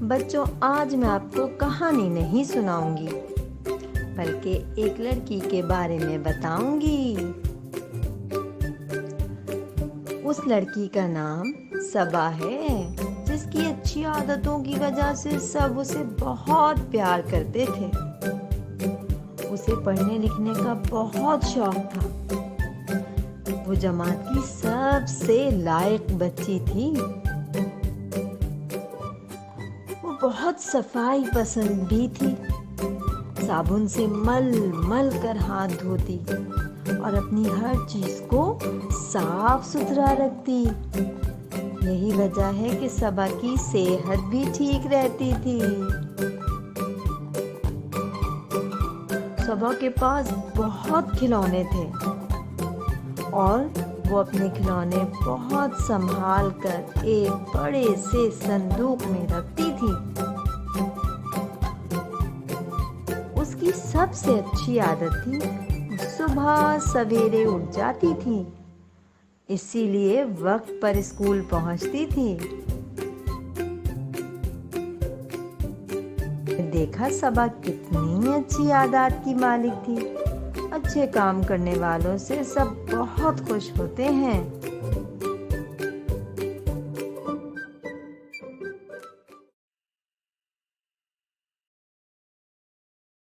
बच्चों, आज मैं आपको कहानी नहीं सुनाऊंगी, बल्कि एक लड़की के बारे में बताऊंगी। उस लड़की का नाम सबा है, जिसकी अच्छी आदतों की वजह से सब उसे बहुत प्यार करते थे। उसे पढ़ने लिखने का बहुत शौक था। वो जमात की सबसे लायक बच्ची थी। वो बहुत सफाई पसंद भी थी। साबुन से मल मल कर हाथ धोती और अपनी हर चीज को साफ सुथरा रखती। यही वजह है कि सबा की सेहत भी ठीक रहती थी। सबा के पास बहुत खिलौने थे और वो अपने खिलौने बहुत संभाल कर एक बड़े से संदूक में रखती थी। उसकी सबसे अच्छी आदत थी, सुबह सवेरे उठ जाती थी, इसीलिए वक्त पर स्कूल पहुंचती थी। देखा सबा कितनी अच्छी आदत की मालिक थी। अच्छे काम करने वालों से सब बहुत खुश होते हैं।